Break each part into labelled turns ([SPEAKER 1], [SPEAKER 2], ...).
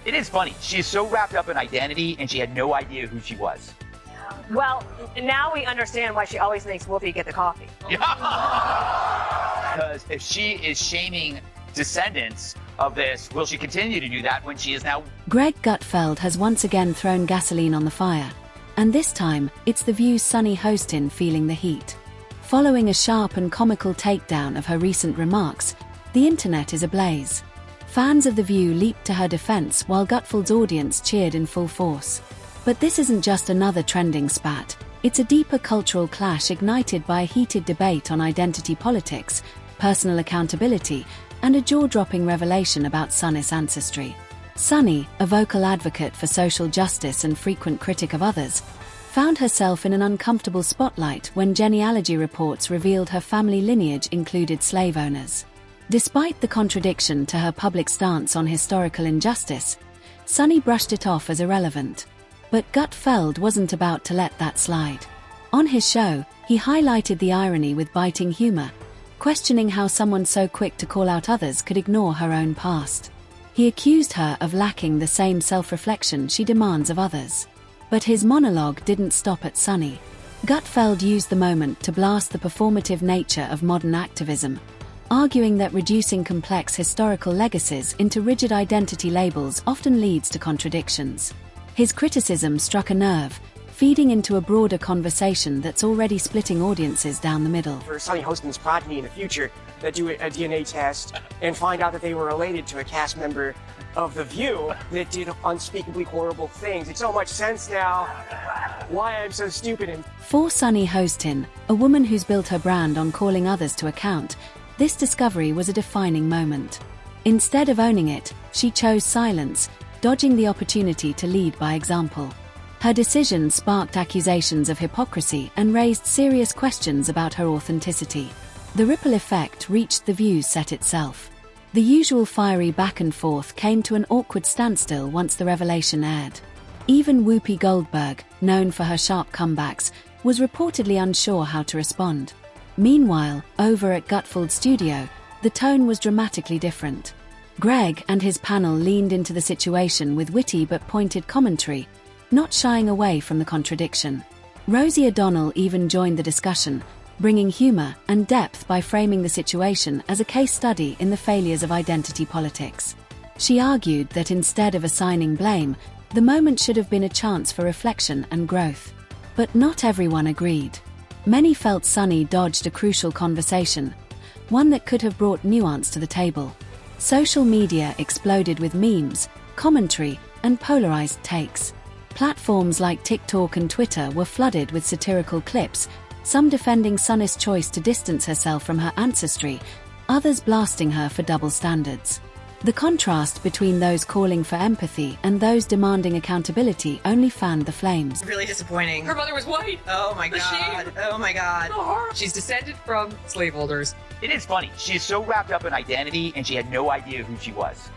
[SPEAKER 1] It is funny. She's so wrapped up in identity, and she had no idea who she was.
[SPEAKER 2] Well, now we understand why she always makes Whoopi get the coffee.
[SPEAKER 1] Because if she is shaming descendants of this, will she continue to do that when she is now...
[SPEAKER 3] Greg Gutfeld has once again thrown gasoline on the fire. And this time, it's The View's Sunny Hostin feeling the heat. Following a sharp and comical takedown of her recent remarks, the internet is ablaze. Fans of The View leaped to her defense while Gutfeld's audience cheered in full force. But this isn't just another trending spat, it's a deeper cultural clash ignited by a heated debate on identity politics, personal accountability, and a jaw-dropping revelation about Sunny's ancestry. Sunny, a vocal advocate for social justice and frequent critic of others, found herself in an uncomfortable spotlight when genealogy reports revealed her family lineage included slave owners. Despite the contradiction to her public stance on historical injustice, Sunny brushed it off as irrelevant. But Gutfeld wasn't about to let that slide. On his show, he highlighted the irony with biting humor, questioning how someone so quick to call out others could ignore her own past. He accused her of lacking the same self-reflection she demands of others. But his monologue didn't stop at Sunny. Gutfeld used the moment to blast the performative nature of modern activism, arguing that reducing complex historical legacies into rigid identity labels often leads to contradictions. His criticism struck a nerve, feeding into a broader conversation that's already splitting audiences down the middle.
[SPEAKER 4] For Sunny Hostin's progeny in the future that do a DNA test and find out that they were related to a cast member of The View that did unspeakably horrible things. It's so much sense now why I'm so stupid. And
[SPEAKER 3] for Sunny Hostin, a woman who's built her brand on calling others to account, this discovery was a defining moment. Instead of owning it, she chose silence, dodging the opportunity to lead by example. Her decision sparked accusations of hypocrisy and raised serious questions about her authenticity. The ripple effect reached The View's set itself. The usual fiery back and forth came to an awkward standstill once the revelation aired. Even Whoopi Goldberg, known for her sharp comebacks, was reportedly unsure how to respond. Meanwhile, over at Gutfeld's studio, the tone was dramatically different. Greg and his panel leaned into the situation with witty but pointed commentary, not shying away from the contradiction. Rosie O'Donnell even joined the discussion, bringing humor and depth by framing the situation as a case study in the failures of identity politics. She argued that instead of assigning blame, the moment should have been a chance for reflection and growth. But not everyone agreed. Many felt Sunny dodged a crucial conversation, one that could have brought nuance to the table. Social media exploded with memes, commentary, and polarized takes. Platforms like TikTok and Twitter were flooded with satirical clips, some defending Sunny's choice to distance herself from her ancestry, others blasting her for double standards. The contrast between those calling for empathy and those demanding accountability only fanned the flames.
[SPEAKER 5] Really disappointing.
[SPEAKER 6] Her mother was white.
[SPEAKER 5] Oh my
[SPEAKER 6] The
[SPEAKER 5] god.
[SPEAKER 6] shame.
[SPEAKER 5] Oh my god.
[SPEAKER 6] She's descended from slaveholders.
[SPEAKER 1] It is funny. She's so wrapped up in identity, and she had no idea who she was.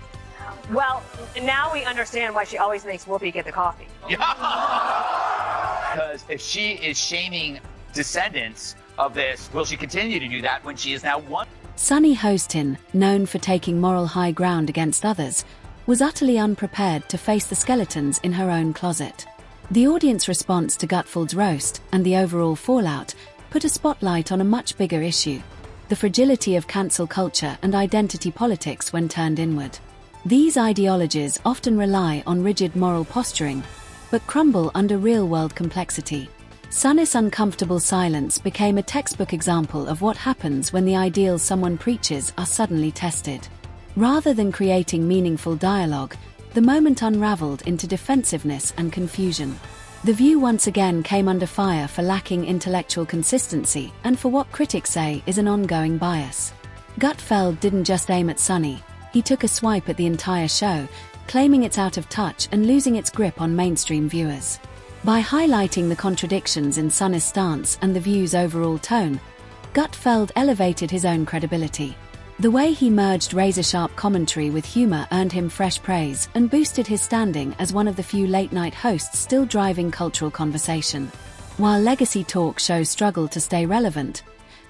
[SPEAKER 2] Well, now we understand why she always makes Whoopi get the coffee.
[SPEAKER 1] Because if she is shaming descendants of this, will she continue to do that when she is now one?
[SPEAKER 3] Sunny Hostin, known for taking moral high ground against others, was utterly unprepared to face the skeletons in her own closet. The audience response to Gutfeld's roast and the overall fallout put a spotlight on a much bigger issue: the fragility of cancel culture and identity politics when turned inward. These ideologies often rely on rigid moral posturing, but crumble under real-world complexity. Sunny's uncomfortable silence became a textbook example of what happens when the ideals someone preaches are suddenly tested. Rather than creating meaningful dialogue, the moment unraveled into defensiveness and confusion. The View once again came under fire for lacking intellectual consistency and for what critics say is an ongoing bias. Gutfeld didn't just aim at Sunny, he took a swipe at the entire show, claiming it's out of touch and losing its grip on mainstream viewers. By highlighting the contradictions in Sunny's stance and The View's overall tone, Gutfeld elevated his own credibility. The way he merged razor-sharp commentary with humor earned him fresh praise and boosted his standing as one of the few late-night hosts still driving cultural conversation. While legacy talk shows struggle to stay relevant,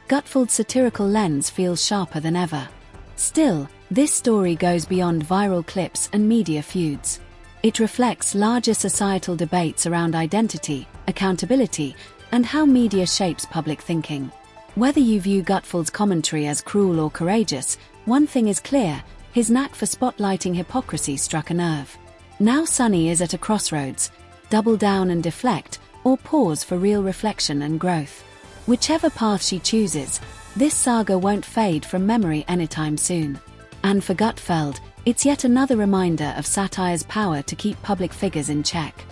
[SPEAKER 3] Gutfeld's satirical lens feels sharper than ever. Still, this story goes beyond viral clips and media feuds. It reflects larger societal debates around identity, accountability, and how media shapes public thinking. Whether you view Gutfeld's commentary as cruel or courageous, one thing is clear: his knack for spotlighting hypocrisy struck a nerve. Now Sunny is at a crossroads: double down and deflect, or pause for real reflection and growth. Whichever path she chooses, this saga won't fade from memory anytime soon. And for Gutfeld, it's yet another reminder of satire's power to keep public figures in check.